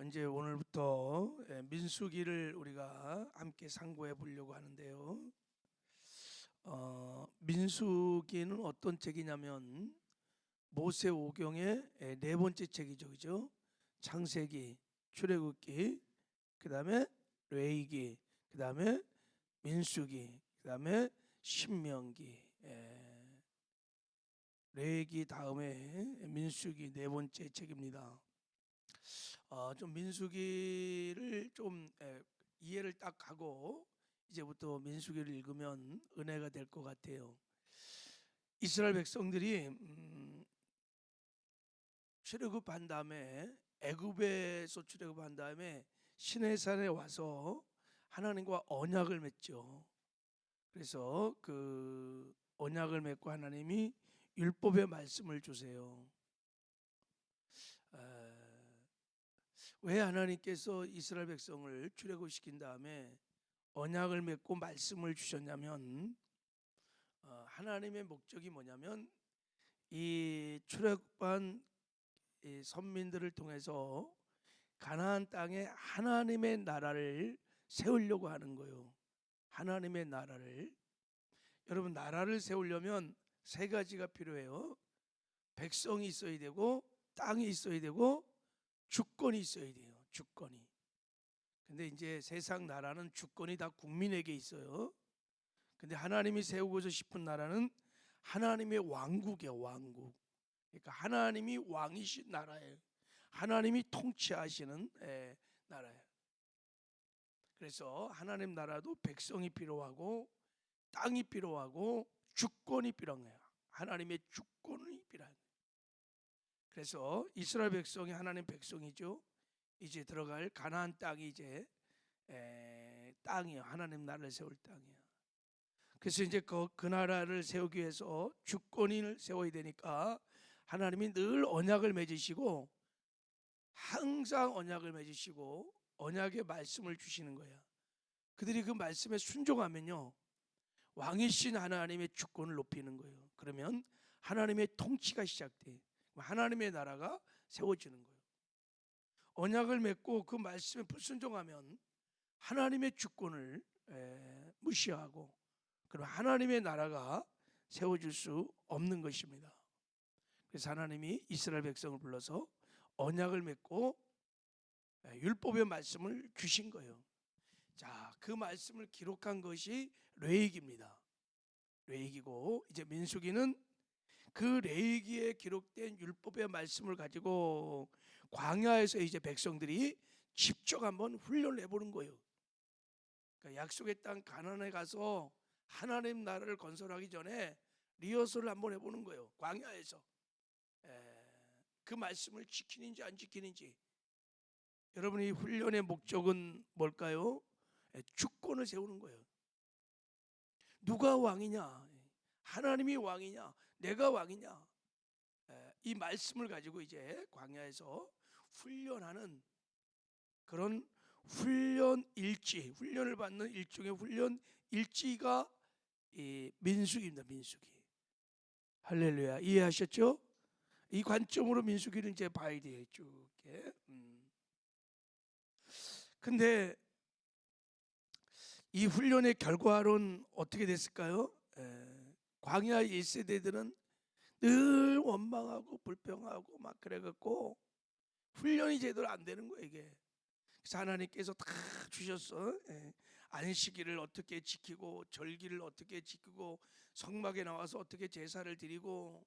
이제 오늘부터 민수기를 우리가 함께 상고해 보려고 하는데요. 민수기는 어떤 책이냐면 모세오경의 네 번째 책이죠, 그죠? 창세기, 출애굽기, 그 다음에 레위기, 그 다음에 민수기, 그 다음에 신명기. 레위기 다음에 민수기 네 번째 책입니다. 좀 민수기를 좀 이해를 딱 하고 이제부터 민수기를 읽으면 은혜가 될 것 같아요. 이스라엘 백성들이 출애굽한 다음에 애굽에서 출애굽한 다음에 시내산에 와서 하나님과 언약을 맺죠. 그래서 그 언약을 맺고 하나님이 율법의 말씀을 주세요. 왜 하나님께서 이스라엘 백성을 출애굽시킨 다음에 언약을 맺고 말씀을 주셨냐면 하나님의 목적이 뭐냐면 이 출애굽한 이 선민들을 통해서 가나안 땅에 하나님의 나라를 세우려고 하는 거예요. 하나님의 나라를. 여러분, 나라를 세우려면 세 가지가 필요해요. 백성이 있어야 되고, 땅이 있어야 되고, 주권이 있어야 돼요. 주권이. 근데 이제 세상 나라는 주권이 다 국민에게 있어요. 근데 하나님이 세우고 싶은 나라는 하나님의 왕국이에요. 왕국. 그러니까 하나님이 왕이신 나라예요. 하나님이 통치하시는 나라예요. 그래서 하나님 나라도 백성이 필요하고 땅이 필요하고 주권이 필요한 거예요. 하나님의 주권이 필요한 거예요. 그래서 이스라엘 백성이 하나님 백성이죠. 이제 들어갈 가나안 땅이 이제 땅이요. 하나님 나라를 세울 땅이에요. 그래서 이제 그 나라를 세우기 위해서 주권을 세워야 되니까 하나님이 늘 언약을 맺으시고 항상 언약을 맺으시고 언약의 말씀을 주시는 거예요. 그들이 그 말씀에 순종하면요, 왕이신 하나님의 주권을 높이는 거예요. 그러면 하나님의 통치가 시작돼. 하나님의 나라가 세워지는 거예요. 언약을 맺고 그 말씀에 불순종하면 하나님의 주권을 무시하고 그럼 하나님의 나라가 세워질 수 없는 것입니다. 그래서 하나님이 이스라엘 백성을 불러서 언약을 맺고 율법의 말씀을 주신 거예요. 자, 그 말씀을 기록한 것이 레위기입니다. 레위기고 이제 민수기는 그 레위기에 기록된 율법의 말씀을 가지고 광야에서 이제 백성들이 직접 한번 훈련을 해보는 거예요. 그러니까 약속의 땅 가나안에 가서 하나님 나라를 건설하기 전에 리허설을 한번 해보는 거예요. 광야에서 그 말씀을 지키는지 안 지키는지. 여러분이 훈련의 목적은 뭘까요? 주권을 세우는 거예요. 누가 왕이냐? 하나님이 왕이냐? 내가 왕이냐? 이 말씀을 가지고 이제 광야에서 훈련하는 그런 훈련 일지, 훈련을 받는 일종의 훈련 일지가 이 민수기입니다. 민수기. 할렐루야. 이해하셨죠? 이 관점으로 민수기를 이제 봐야 돼요. 쭉. 근데 이 훈련의 결과로는 어떻게 됐을까요? 광야 1세대들은 늘 원망하고 불평하고 막 그래갖고 훈련이 제대로 안 되는 거예요. 이게. 그래서 하나님께서 다 주셨어. 안식일을 어떻게 지키고 절기를 어떻게 지키고 성막에 나와서 어떻게 제사를 드리고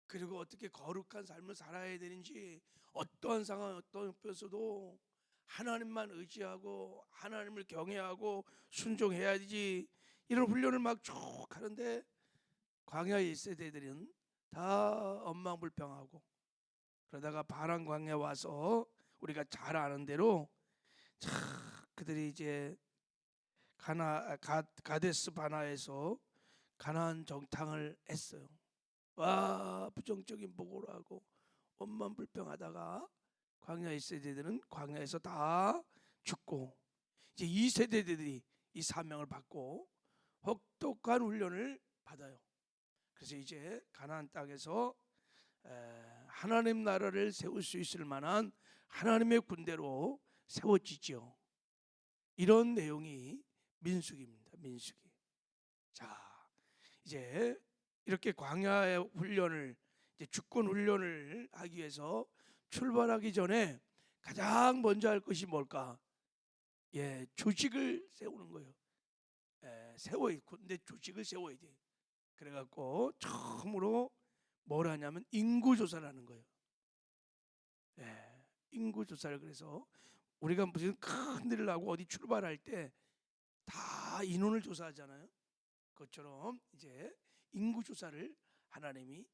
그리고 어떻게 거룩한 삶을 살아야 되는지 어떠한 상황 어떤 옆에서도 하나님만 의지하고 하나님을 경외하고 순종해야 되지 이런 훈련을 막 쭉 하는데 광야 1세대들은 다 엉망불평하고 그러다가 바란 광야 와서 우리가 잘 아는 대로 참 그들이 이제 가데스 바나에서 가나안 정탐을 했어요. 와, 부정적인 보고를 하고 원망불평하다가 광야 1세대들은 광야에서 다 죽고 이제 2세대들이 이 사명을 받고 혹독한 훈련을 받아요. 그래서 이제 가나안 땅에서 하나님 나라를 세울 수 있을 만한 하나님의 군대로 세워지죠. 이런 내용이 민수기입니다. 민수기. 자, 이제 이렇게 광야의 훈련을, 이제 주권 훈련을 하기 위해서 출발하기 전에 가장 먼저 할 것이 뭘까? 조직을 세우는 거예요. 세워야, 군대 조직을 세워야 돼. 그래갖고 처음으로 뭘 하냐면 인구 조사를 하는 거예요. 인구 조사를. 그래서 우리가 무슨 큰 일을 하고 어디 출발할 때 다 인원을 조사하잖아요. 그것처럼 이제 인구 조사를 하나님이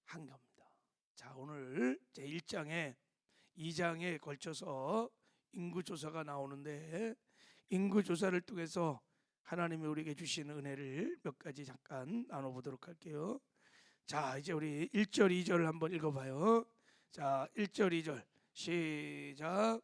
한 겁니다. 자, 오늘 제 1장에 2장에 걸쳐서 인구 조사가 나오는데, 인구 조사를 통해서 하나님이 우리에게 주신 은혜를 몇 가지 잠깐 나눠보도록 할게요. 자, 이제 우리 1절 2절 한번 읽어봐요. 자, 1절 2절 시작.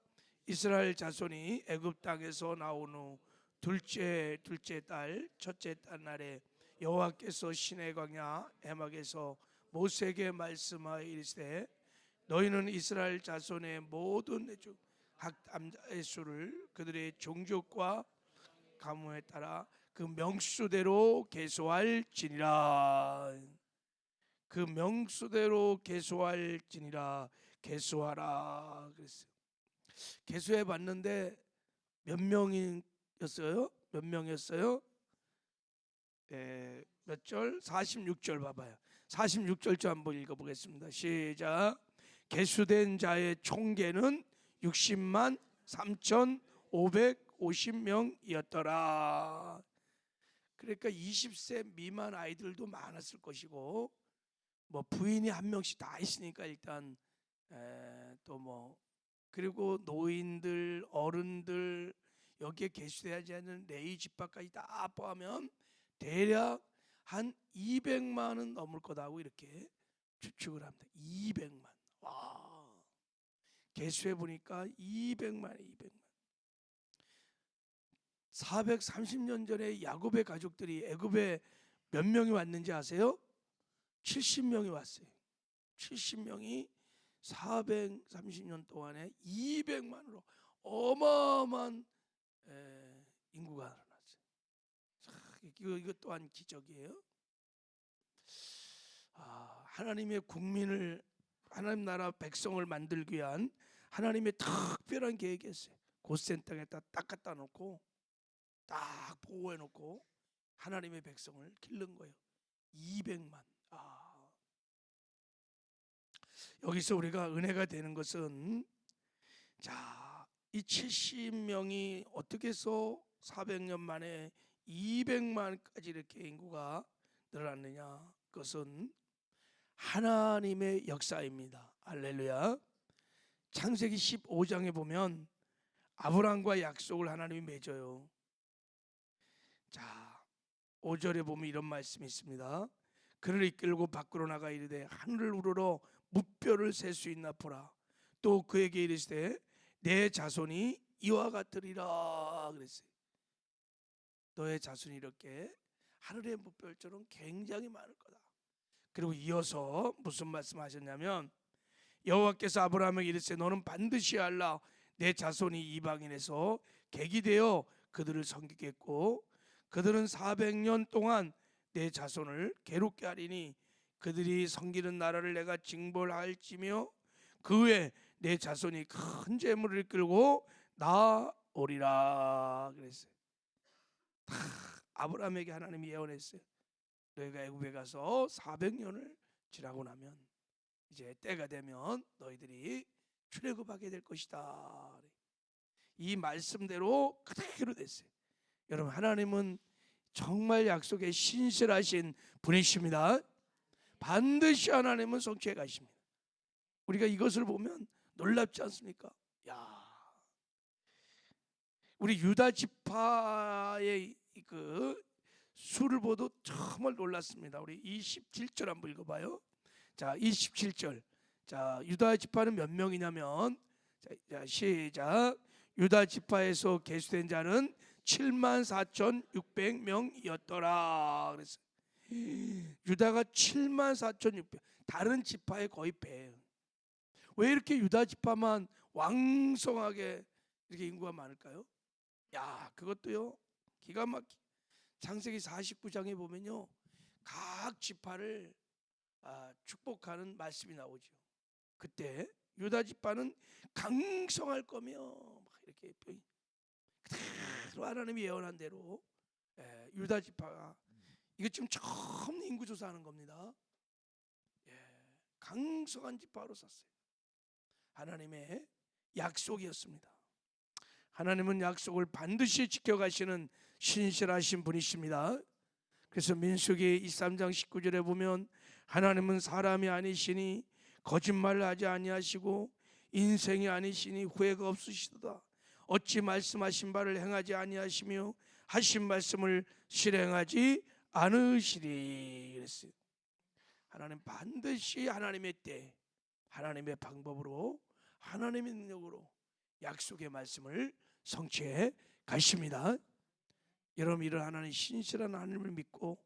이스라엘 자손이 애굽 땅에서 나온 후 둘째 달 첫째 달 날에 여호와께서 시내 광야 에막에서 모세에게 말씀하여 이르시되 너희는 이스라엘 자손의 모든 각 남자의 수를 그들의 종족과 가문에 따라 그 명수대로 계수할지니라. 그 명수대로 계수할지니라. 계수하라 그랬어요. 계수해 봤는데 몇 명이었어요? 몇 명이었어요? 몇 절? 46절 봐봐요. 46절 좀 한번 읽어보겠습니다. 시작. 계수된 자의 총계는 60만 3,550명이었더라. 그러니까 20세 미만 아이들도 많았을 것이고, 뭐 부인이 한 명씩 다 있으니까 일단 또 뭐 그리고 노인들, 어른들, 여기에 계수되지 않는 레위 지파까지 다 포함하면 대략 한 200만은 넘을 거다고 이렇게 추측을 합니다. 200만. 와, 계수해 보니까 200만. 430년 전에 야곱의 가족들이 애굽에 몇 명이 왔는지 아세요? 70명이 왔어요. 70명이 430년 동안에 200만으로 어마어마한 인구가 일어났어요. 이것 또한 기적이에요. 하나님의 국민을, 하나님 나라 백성을 만들기 위한 하나님의 특별한 계획이 있어요. 고센 땅에다 딱 갖다 놓고 딱 보호해 놓고 하나님의 백성을 기른 거예요. 200만. 여기서 우리가 은혜가 되는 것은, 자, 이 70명이 어떻게 해서 400년 만에 200만까지 이렇게 인구가 늘어났느냐? 그것은 하나님의 역사입니다. 할렐루야. 창세기 15장에 보면 아브라함과 약속을 하나님이 맺어요. 자, 5절에 보면 이런 말씀이 있습니다. 그를 이끌고 밖으로 나가 이르되 하늘을 우러러 무뼈를 셀 수 있나 보라. 또 그에게 이르시되 내 자손이 이와 같으리라 그랬어요. 너의 자손이 이렇게 하늘의 무뼈처럼 굉장히 많을 거다. 그리고 이어서 무슨 말씀하셨냐면 여호와께서 아브라함에게 이르시되 너는 반드시 알라. 내 자손이 이방인에서 객이 되어 그들을 섬기겠고 그들은 400년 동안 내 자손을 괴롭게 하리니 그들이 섬기는 나라를 내가 징벌할지며 그 후에 내 자손이 큰 재물을 이끌고 나오리라 그랬어요. 다 아브라함에게 하나님이 예언했어요. 너희가 애굽에 가서 400년을 지나고 나면 이제 때가 되면 너희들이 출애굽하게 될 것이다. 이 말씀대로 그대로 됐어요. 여러분, 하나님은 정말 약속에 신실하신 분이십니다. 반드시 하나님은 성취해 가십니다. 우리가 이것을 보면 놀랍지 않습니까? 우리 유다 지파의 그 수를 보도 정말 놀랐습니다. 우리 27절 한번 읽어봐요. 자, 27절. 자, 유다 지파는 몇 명이냐면, 자, 시작. 유다 지파에서 계수된 자는 74,600명이었더라 그랬어요. 유다가 74,600, 다른 지파의 거의 배예요. 왜 이렇게 유다 지파만 왕성하게 이렇게 인구가 많을까요? 야, 그것도요 기가 막히 창세기 49장에 보면요 각 지파를 축복하는 말씀이 나오죠. 그때 유다 지파는 강성할 거며 막 이렇게 그대로 하나님이 예언한 대로 유다 지파가 이거 지금 처음 인구 조사하는 겁니다. 강성한 지파로 섰어요. 하나님의 약속이었습니다. 하나님은 약속을 반드시 지켜가시는 신실하신 분이십니다. 그래서 민수기 23장 19절에 보면 하나님은 사람이 아니시니 거짓말을 하지 아니하시고 인생이 아니시니 후회가 없으시도다. 어찌 말씀하신 바를 행하지 아니하시며 하신 말씀을 실행하지 않으시리 그랬어요. 하나님 반드시 하나님의 때, 하나님의 방법으로, 하나님의 능력으로 약속의 말씀을 성취해 가십니다. 여러분 이런 하나님 신실한 하나님을 믿고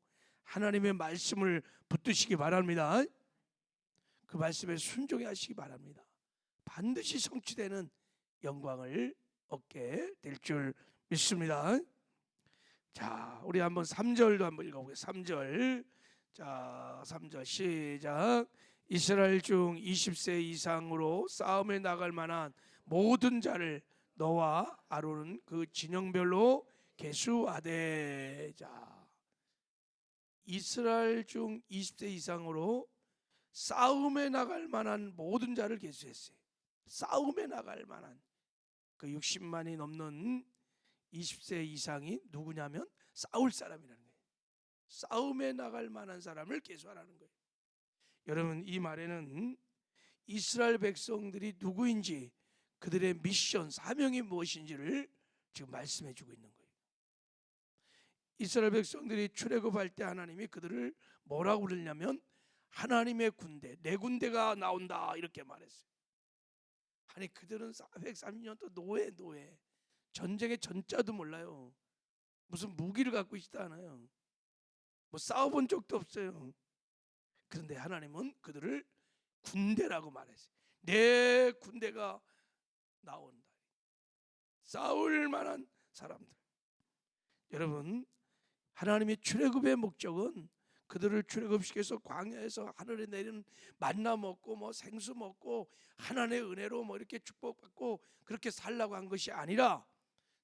하나님의 말씀을 붙드시기 바랍니다. 그 말씀에 순종해 하시기 바랍니다. 반드시 성취되는 영광을 얻게 될 줄 믿습니다. 자, 우리 한번 3절도 한번 읽어보겠습니다. 3절. 자, 3절 시작. 이스라엘 중 20세 이상으로 싸움에 나갈 만한 모든 자를 너와 아론은 그 진영별로 계수하되. 자, 이스라엘 중 20세 이상으로 싸움에 나갈 만한 모든 자를 계수했어요. 싸움에 나갈 만한 그 60만이 넘는 20세 이상이 누구냐면 싸울 사람이라는 거예요. 싸움에 나갈 만한 사람을 계수하라는 거예요. 여러분 이 말에는 이스라엘 백성들이 누구인지 그들의 미션, 사명이 무엇인지를 지금 말씀해 주고 있는 거예요. 이스라엘 백성들이 출애굽할 때 하나님이 그들을 뭐라고 그러냐면 하나님의 군대, 내 군대가 나온다 이렇게 말했어요. 아니 그들은 430년 또 노예 전쟁의 전자도 몰라요. 무슨 무기를 갖고 있지도 않아요. 뭐 싸워본 적도 없어요. 그런데 하나님은 그들을 군대라고 말했어요. 내 군대가 나온다. 싸울 만한 사람들. 여러분 하나님의 출애굽의 목적은 그들을 출애굽시켜서 광야에서 하늘에 내리는 만나 먹고 뭐 생수 먹고 하나님의 은혜로 뭐 이렇게 축복받고 그렇게 살라고 한 것이 아니라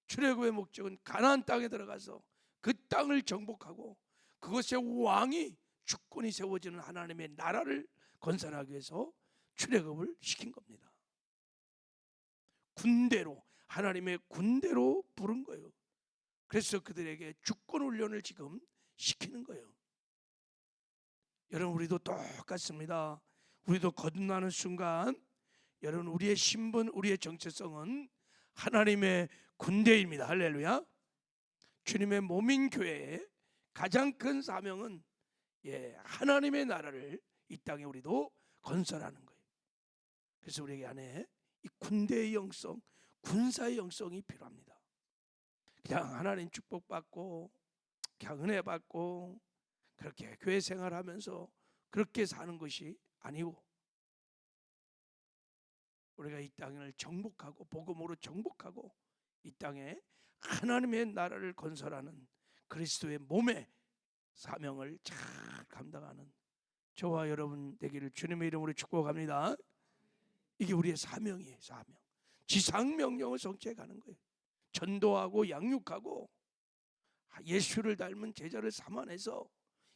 출애굽의 목적은 가나안 땅에 들어가서 그 땅을 정복하고 그것의 왕이 주권이 세워지는 하나님의 나라를 건설하기 위해서 출애굽을 시킨 겁니다. 군대로, 하나님의 군대로 부른 거예요. 그래서 그들에게 주권 훈련을 지금 시키는 거예요. 여러분 우리도 똑같습니다. 우리도 거듭나는 순간 여러분 우리의 신분, 우리의 정체성은 하나님의 군대입니다. 할렐루야. 주님의 몸인 교회의 가장 큰 사명은 하나님의 나라를 이 땅에 우리도 건설하는 거예요. 그래서 우리에게 안에 이 군대의 영성, 군사의 영성이 필요합니다. 그냥 하나님 축복받고 그냥 은혜 받고 그렇게 교회 생활하면서 그렇게 사는 것이 아니고 우리가 이 땅을 정복하고 복음으로 정복하고 이 땅에 하나님의 나라를 건설하는 그리스도의 몸의 사명을 잘 감당하는 저와 여러분 되기를 주님의 이름으로 축복합니다. 이게 우리의 사명이에요. 사명. 지상명령을 성취해 가는 거예요. 전도하고 양육하고 예수를 닮은 제자를 삼아내서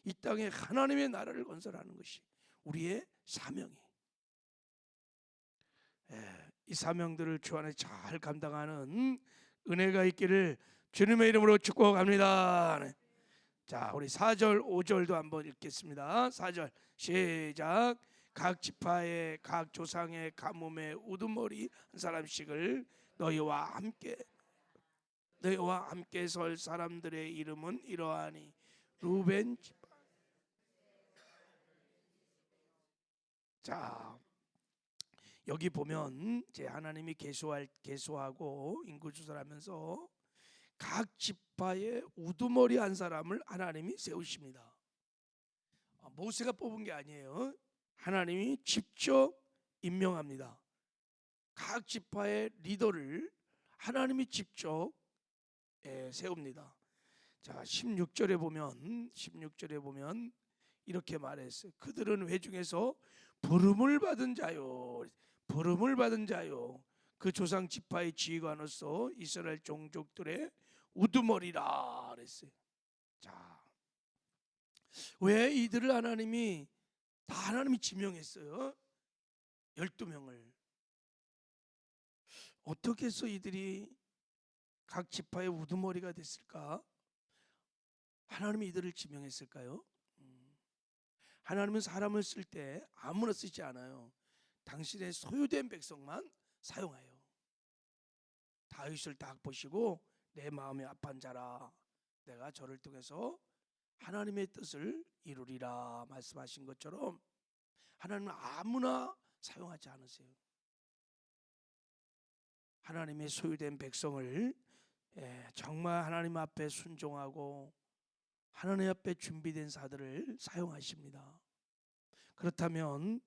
이 땅에 하나님의 나라를 건설하는 것이 우리의 사명이에요. 이 사명들을 주 안에 잘 감당하는 은혜가 있기를 주님의 이름으로 축복합니다. 자, 우리 4절 5절도 한번 읽겠습니다. 4절 시작. 각 지파의 각 조상의 가뭄에 우두머리 한 사람씩을 너희와 함께 설 사람들의 이름은 이러하니 루벤 지파. 자, 여기 보면 이제 하나님이 계수하고 인구 조사를 하면서 각 지파의 우두머리 한 사람을 하나님이 세우십니다. 모세가 뽑은 게 아니에요. 하나님이 직접 임명합니다. 각 지파의 리더를 하나님이 직접 세웁니다. 자, 16절에 보면 이렇게 말했어요. 그들은 회중에서 부름을 받은 자요. 그 조상 지파의 지휘관으로서 이스라엘 종족들의 우두머리라 그랬어요. 자, 왜 이들을 하나님이 지명했어요? 12명을. 어떻게 해서 이들이 각 지파의 우두머리가 됐을까? 하나님이 이들을 지명했을까요? 하나님은 사람을 쓸 때 아무나 쓰지 않아요. 당신의 소유된 백성만 사용해요. 다윗을 딱 보시고 내 마음이 아픈 자라, 내가 저를 통해서 하나님의 뜻을 이루리라 말씀하신 것처럼 하나님은 아무나 사용하지 않으세요. 하나님의 소유된 백성을 정말 하나님 앞에 순종하고 하나님 앞에 준비된 자들을 사용하십니다. 그렇다면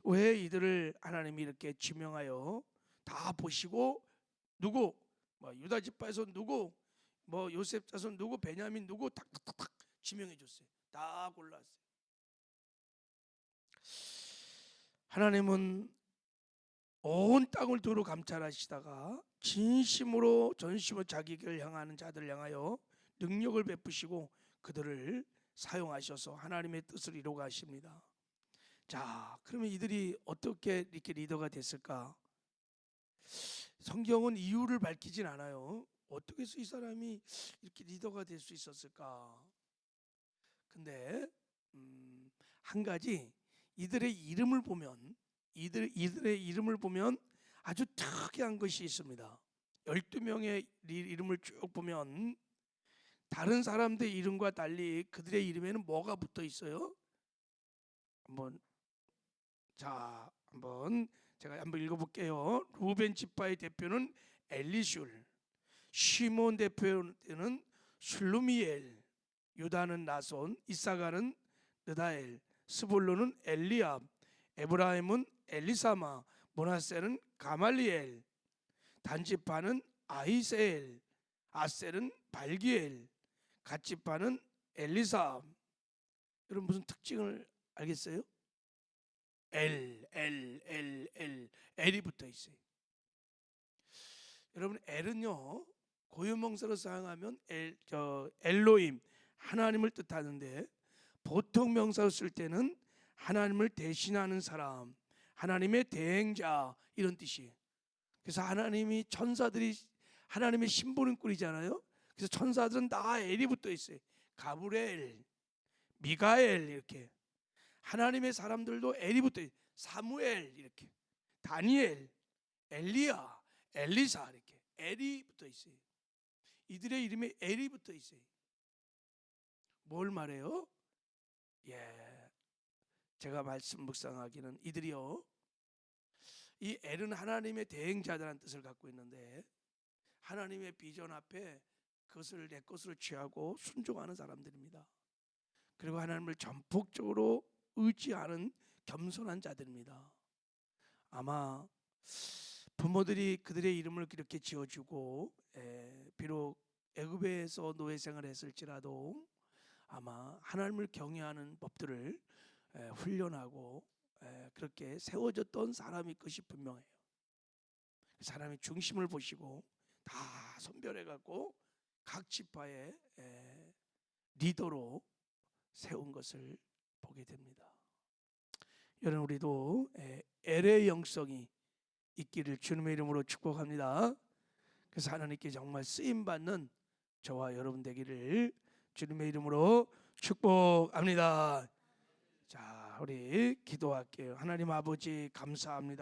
왜 이들을 하나님이 이렇게 지명하여 다 보시고 누구 유다 지파에서 누구 요셉 자손 누구 베냐민 누구 탁탁탁 지명해 줬어요. 다 골랐어요. 하나님은 온 땅을 두루 감찰하시다가 진심으로 전심으로 자기 길을 향하는 자들을 향하여 능력을 베푸시고 그들을 사용하셔서 하나님의 뜻을 이루어 가십니다. 자, 그러면 이들이 어떻게 이렇게 리더가 됐을까? 성경은 이유를 밝히진 않아요. 어떻게 해서 이 사람이 이렇게 리더가 될 수 있었을까? 근데 한 가지, 이들의 이름을 보면 아주 특이한 것이 있습니다. 12명의 이름을 쭉 보면 다른 사람들의 이름과 달리 그들의 이름에는 뭐가 붙어 있어요? 제가 한번 읽어볼게요. 루벤 지파의 대표는 엘리슐, 시몬 대표는 슬루미엘, 유다는 나손, 이사가는 느다엘, 스불론은 엘리압, 에브라임은 엘리사마, 므낫세는 가말리엘, 단지파는 아히세엘, 아셀은 발기엘, 갓지파는 엘리사압. 여러분 무슨 특징을 알겠어요? L이 붙어 있어요. 여러분 L은요 고유명사로 사용하면 엘로임, 하나님을 뜻하는데 보통 명사로 쓸 때는 하나님을 대신하는 사람, 하나님의 대행자 이런 뜻이에요. 그래서 하나님이 천사들이 하나님의 심부름꾼이잖아요. 그래서 천사들은 다 엘이 붙어 있어요. 가브리엘, 미가엘 이렇게. 하나님의 사람들도 엘이 붙어 있어요. 사무엘 이렇게, 다니엘, 엘리야, 엘리사 이렇게 엘이 붙어 있어요. 이들의 이름에 엘이 붙어 있어요. 뭘 말해요? 제가 말씀 묵상하기는 이들이요, 이 엘은 하나님의 대행자들한 뜻을 갖고 있는데 하나님의 비전 앞에 그것을 내 것으로 취하고 순종하는 사람들입니다. 그리고 하나님을 전폭적으로 의지하는 겸손한 자들입니다. 아마 부모들이 그들의 이름을 그렇게 지어주고 비록 애굽에서 노예생활을 했을지라도 아마 하나님을 경외하는 법들을 훈련하고 그렇게 세워졌던 사람일 것이 분명해요. 사람의 중심을 보시고 다 선별해 갖고 각 지파의 리더로 세운 것을 보게 됩니다. 여러분 우리도 엘의 영성이 있기를 주님의 이름으로 축복합니다. 그래서 하나님께 정말 쓰임받는 저와 여러분 되기를 주님의 이름으로 축복합니다. 자, 우리 기도할게요. 하나님 아버지 감사합니다.